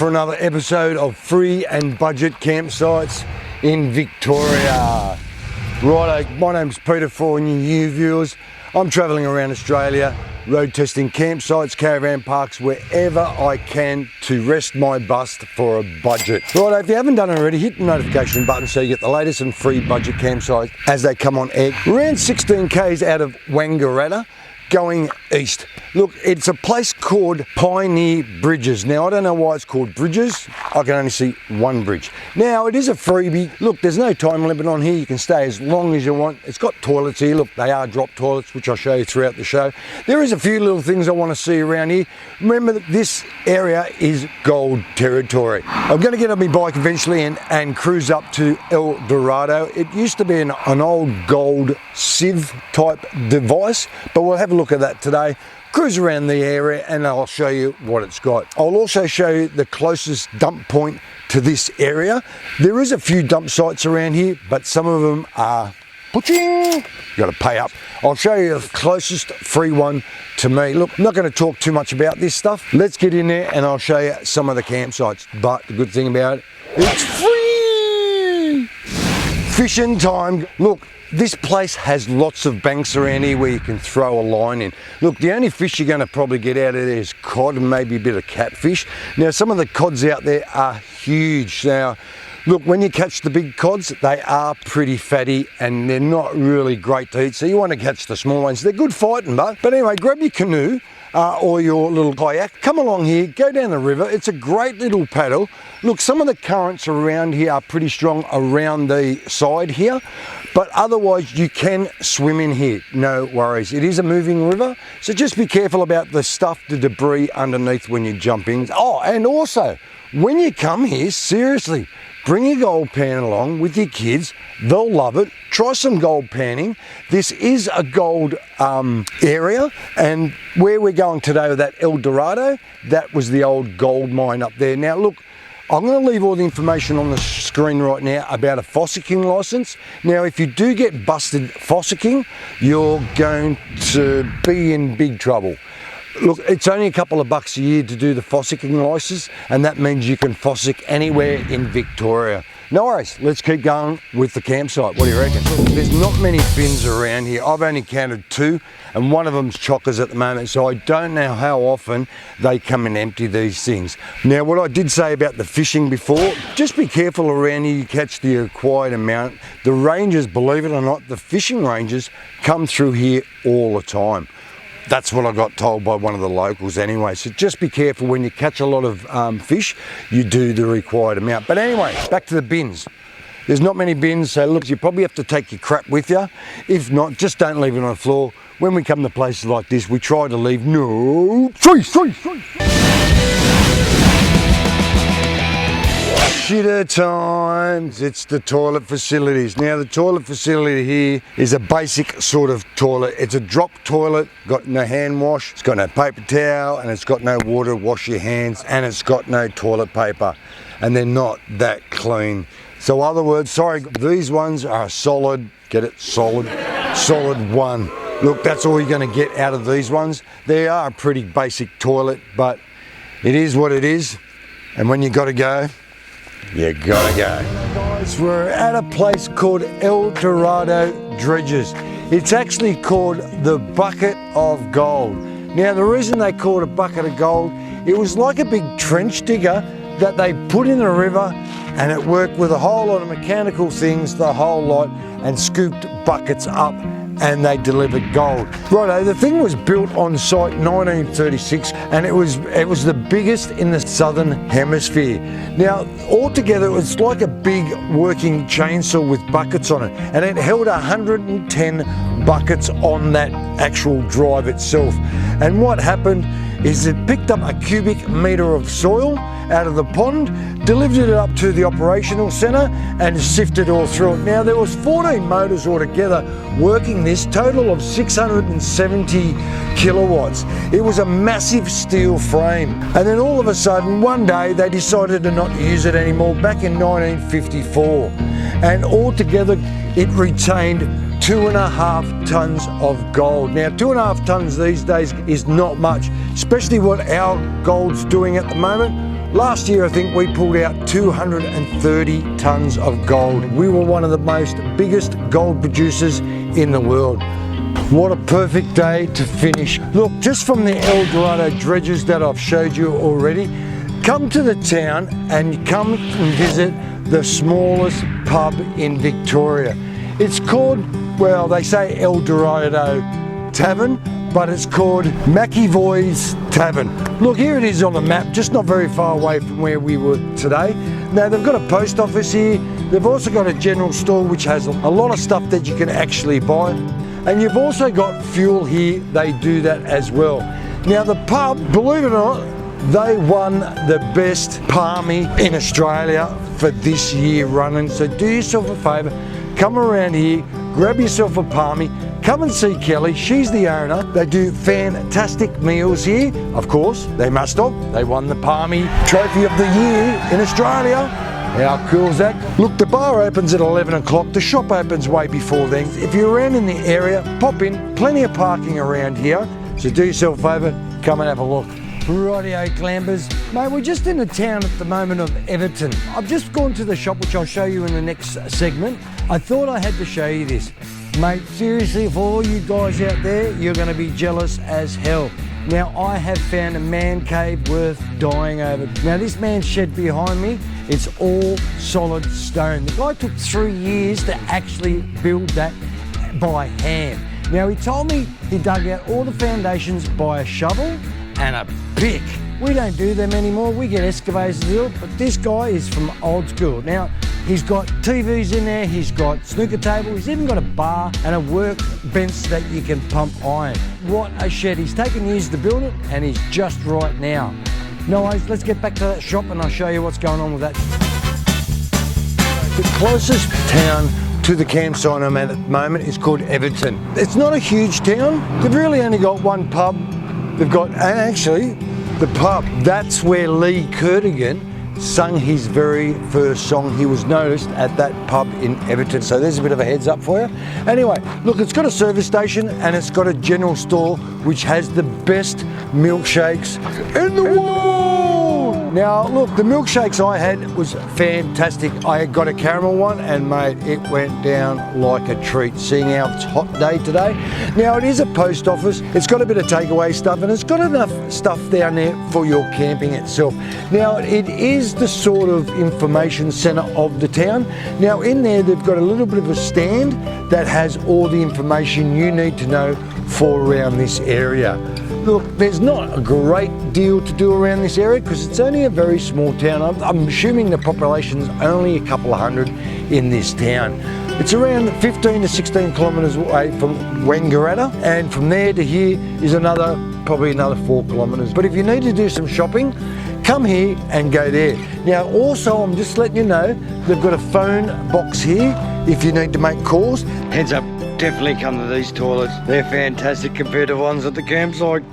for another episode of free and budget campsites in Victoria. Righto, my name's Peter for new viewers. I'm travelling around Australia, road testing campsites, caravan parks, wherever I can to rest my bust for a budget. Righto, if you haven't done it already, hit the notification button so you get the latest and free budget campsites as they come on air. Around 16 k's out of Wangaratta, going east. Look, it's a place called Pioneer Bridges. Now, I don't know why it's called Bridges. I can only see one bridge. Now, it is a freebie. Look, there's no time limit on here. You can stay as long as you want. It's got toilets here. Look, they are drop toilets, which I'll show you throughout the show. There is a few little things I want to see around here. Remember that this area is gold territory. I'm going to get on my bike eventually and cruise up to Eldorado. It used to be an old gold sieve type device, but we'll have a look at that today. Cruise around the area and I'll show you what it's got. I'll also show you the closest dump point to this area. There is a few dump sites around here, but some of them are pushing. You got to pay up. I'll show you the closest free one to me. Look, I'm not going to talk too much about this stuff. Let's get in there and I'll show you some of the campsites. But the good thing about it, it's free! Fishing time. Look, this place has lots of banks around here where you can throw a line in. Look, the only fish you're going to probably get out of there is cod and maybe a bit of catfish. Now, some of the cods out there are huge. Now, look, when you catch the big cods, they are pretty fatty and they're not really great to eat. So you want to catch the small ones. They're good fighting, but anyway, grab your canoe or your little kayak, come along here, go down the river. It's a great little paddle. Look, some of the currents around here are pretty strong around the side here, but otherwise you can swim in here, no worries. It is a moving river, so just be careful about the stuff, the debris underneath when you jump in. Oh, and also, when you come here, seriously, bring your gold pan along with your kids. They'll love it. Try some gold panning. This is a gold area, and where we're going today with that Eldorado, that was the old gold mine up there. Now look, I'm going to leave all the information on the screen right now about a fossicking license. Now, if you do get busted fossicking, you're going to be in big trouble. Look, it's only a couple of bucks a year to do the fossicking license, and that means you can fossick anywhere in Victoria. No worries, let's keep going with the campsite. What do you reckon? There's not many bins around here. I've only counted 2, and one of them's chockers at the moment, so I don't know how often they come and empty these things. Now, what I did say about the fishing before, just be careful around here you catch the required amount. The rangers, believe it or not, the fishing rangers come through here all the time. That's what I got told by one of the locals anyway. So just be careful when you catch a lot of fish, you do the required amount. But anyway, back to the bins. There's not many bins, so look, you probably have to take your crap with you. If not, just don't leave it on the floor. When we come to places like this, we try to leave no trees. Shitter times, it's the toilet facilities. Now the toilet facility here is a basic sort of toilet. It's a drop toilet, got no hand wash, it's got no paper towel, and it's got no water to wash your hands, and it's got no toilet paper, and they're not that clean. So other words, sorry, these ones are solid, get it, solid 1. Look, that's all you're gonna get out of these ones. They are a pretty basic toilet, but it is what it is, and when you gotta go, you gotta go. Guys, we're at a place called Eldorado Dredges. It's actually called the Bucket of Gold. Now, the reason they call it a bucket of gold, it was like a big trench digger that they put in the river, and it worked with a whole lot of mechanical things, the whole lot, and scooped buckets up, and they delivered gold. Righto, the thing was built on site 1936, and it was the biggest in the southern hemisphere. Now, altogether, it was like a big working chainsaw with buckets on it, and it held 110 buckets on that actual drive itself. And what happened is it picked up a cubic metre of soil out of the pond, delivered it up to the operational centre and sifted all through it. Now there was 14 motors altogether working this, total of 670 kilowatts. It was a massive steel frame. And then all of a sudden, one day they decided to not use it anymore back in 1954. And altogether it retained 2.5 tons of gold. Now 2.5 tons these days is not much, especially what our gold's doing at the moment. Last year, I think we pulled out 230 tonnes of gold. We were one of the biggest gold producers in the world. What a perfect day to finish. Look, just from the Eldorado dredges that I've showed you already, come to the town and come and visit the smallest pub in Victoria. It's called, well, they say Eldorado Tavern, but it's called McEvoy's Tavern. Look, here it is on the map, just not very far away from where we were today. Now, they've got a post office here. They've also got a general store which has a lot of stuff that you can actually buy. And you've also got fuel here. They do that as well. Now, the pub, believe it or not, they won the best palmy in Australia for this year running. So do yourself a favour, come around here, grab yourself a palmy, come and see Kelly, she's the owner. They do fantastic meals here. Of course, they must have. They won the palmy trophy of the year in Australia. How cool is that? Look, the bar opens at 11 o'clock. The shop opens way before then. If you're around in the area, pop in. Plenty of parking around here. So do yourself a favour, come and have a look. Rightio clambers. Mate, we're just in the town at the moment of Everton. I've just gone to the shop, which I'll show you in the next segment. I thought I had to show you this. Mate, seriously, for all you guys out there, you're going to be jealous as hell. Now, I have found a man cave worth dying over. Now, this man's shed behind me, it's all solid stone. The guy took 3 years to actually build that by hand. Now, he told me he dug out all the foundations by a shovel and a pick. We don't do them anymore, we get excavators to do it, but this guy is from old school. Now, he's got TVs in there, he's got snooker table, he's even got a bar and a workbench that you can pump iron. What a shed. He's taken years to build it and he's just right now. No worries, let's get back to that shop and I'll show you what's going on with that. The closest town to the campsite I'm at the moment is called Everton. It's not a huge town. They've really only got one pub. They've got, and actually, the pub, that's where Lee Kertigan sung his very first song. He was noticed at that pub in Everton. So there's a bit of a heads up for you. Anyway, look, it's got a service station and it's got a general store which has the best milkshakes in the world. Now, look, the milkshakes I had was fantastic. I got a caramel one and mate, it went down like a treat, seeing how it's hot day today. Now, it is a post office. It's got a bit of takeaway stuff and it's got enough stuff down there for your camping itself. Now, it is the sort of information centre of the town. Now, in there, they've got a little bit of a stand that has all the information you need to know for around this area. Look, there's not a great deal to do around this area because it's only a very small town. I'm assuming the population's only a couple of hundred in this town. It's around 15 to 16 kilometres away from Wareena, and from there to here is probably another 4 kilometres. But if you need to do some shopping, come here and go there. Now, also, I'm just letting you know, they've got a phone box here if you need to make calls. Heads up, definitely come to these toilets. They're fantastic compared to ones at the campsite.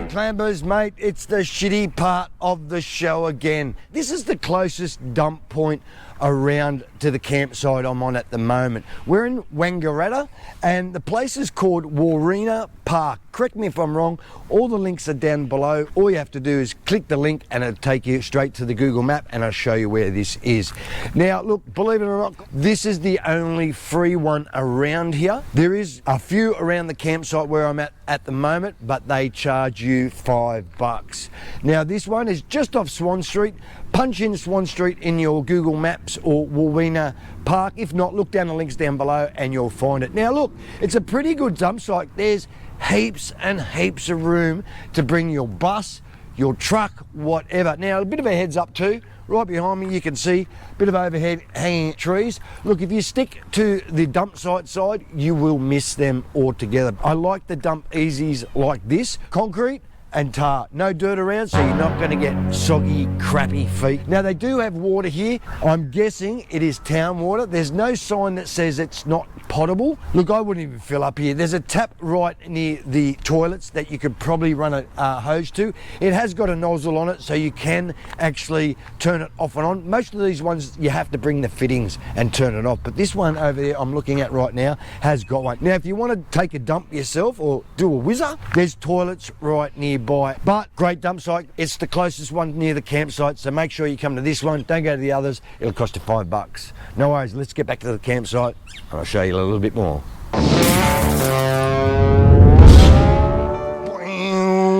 Clambers, mate, it's the shitty part of the show again. This is the closest dump point around to the campsite I'm on at the moment. We're in Wareena and the place is called Wareena Park. Correct me if I'm wrong, all the links are down below. All you have to do is click the link and it'll take you straight to the Google map and I'll show you where this is. Now look, believe it or not, this is the only free one around here. There is a few around the campsite where I'm at the moment, but they charge you $5. Now this one is just off Swan Street. Punch in Swan Street in your Google Maps or Wareena Park. If not, look down the links down below and you'll find it. Now look, it's a pretty good dump site. There's heaps and heaps of room to bring your bus, your truck, whatever. Now a bit of a heads up too, right behind me you can see a bit of overhead hanging trees. Look, if you stick to the dump site side, you will miss them altogether. I like the dump easies like this, concrete, and tar. No dirt around, so you're not going to get soggy, crappy feet. Now they do have water here. I'm guessing it is town water. There's no sign that says it's not potable. Look, I wouldn't even fill up here. There's a tap right near the toilets that you could probably run a hose to. It has got a nozzle on it, so you can actually turn it off and on. Most of these ones you have to bring the fittings and turn it off, but this one over there I'm looking at right now has got one. Now if you want to take a dump yourself or do a whizzer, there's toilets right nearby. But great dump site, it's the closest one near the campsite, so make sure you come to this one, don't go to the others. It'll cost you $5. No worries, let's get back to the campsite and I'll show you a little bit more.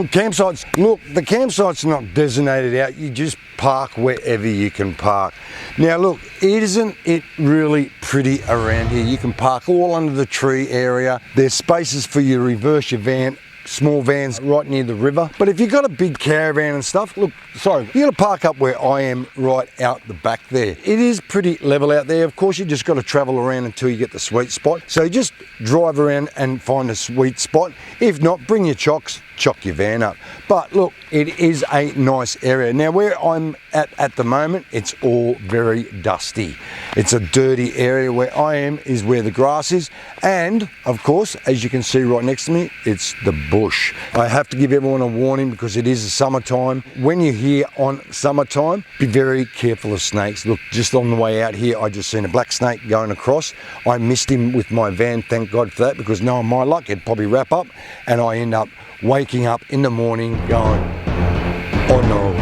Campsites, look, the campsite's not designated out, you just park wherever you can park. Now look, isn't it really pretty around here? You can park all under the tree area. There's spaces for you to reverse your van, small vans right near the river. But if you've got a big caravan and stuff, look, sorry, you're gonna park up where I am right out the back there. It is pretty level out there. Of course, you just got to travel around until you get the sweet spot. So just drive around and find a sweet spot. If not, bring your chocks, chock your van up. But look, it is a nice area. Now where I'm at the moment, it's all very dusty. It's a dirty area. Where I am is where the grass is. And of course, as you can see right next to me, it's the bush. I have to give everyone a warning because it is the summertime. When you're here on summertime, be very careful of snakes. Look, just on the way out here, I just seen a black snake going across. I missed him with my van, thank God for that, because knowing my luck, it'd probably wrap up and I end up waking up in the morning going, oh no.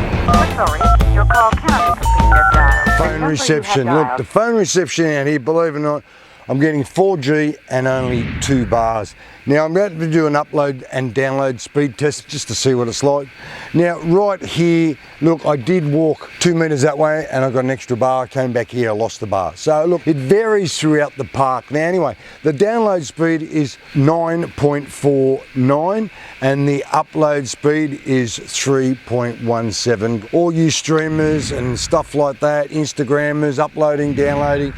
Sorry, your call cannot be completed as dialed. Phone reception. Look, the phone reception out here, believe it or not, I'm getting 4G and only 2 bars. Now I'm about to do an upload and download speed test just to see what it's like. Now right here, look, I did walk 2 meters that way and I got an extra bar. I came back here, I lost the bar. So look, it varies throughout the park. Now anyway, the download speed is 9.49 and the upload speed is 3.17. All you streamers and stuff like that, Instagrammers, uploading, downloading,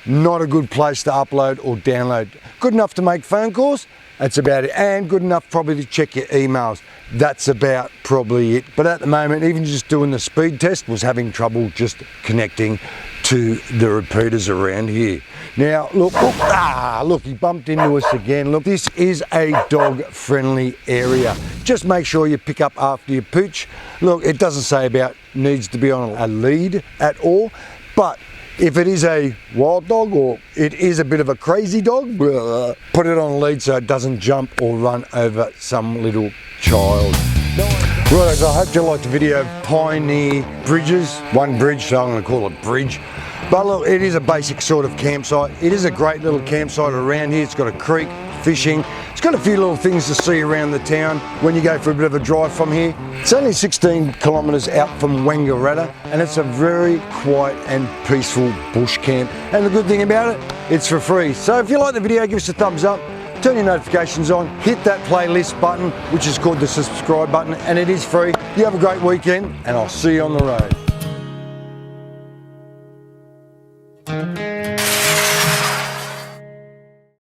not a good place to upload or download. Good enough to make phone calls, that's about it. And good enough probably to check your emails. That's about probably it. But at the moment, even just doing the speed test was having trouble just connecting to the repeaters around here. Now, look, look, he bumped into us again. Look, this is a dog-friendly area. Just make sure you pick up after your pooch. Look, it doesn't say about needs to be on a lead at all, but if it is a wild dog or it is a bit of a crazy dog, put it on a lead so it doesn't jump or run over some little child. Right, so I hope you liked the video of Pioneer Bridges. One bridge, so I'm going to call it bridge. But look, it is a basic sort of campsite. It is a great little campsite around here. It's got a creek, fishing. It's got a few little things to see around the town when you go for a bit of a drive from here. It's only 16 kilometres out from Wangaratta and it's a very quiet and peaceful bush camp. And the good thing about it, it's for free. So if you like the video, give us a thumbs up, turn your notifications on, hit that playlist button, which is called the subscribe button, and it is free. You have a great weekend and I'll see you on the road.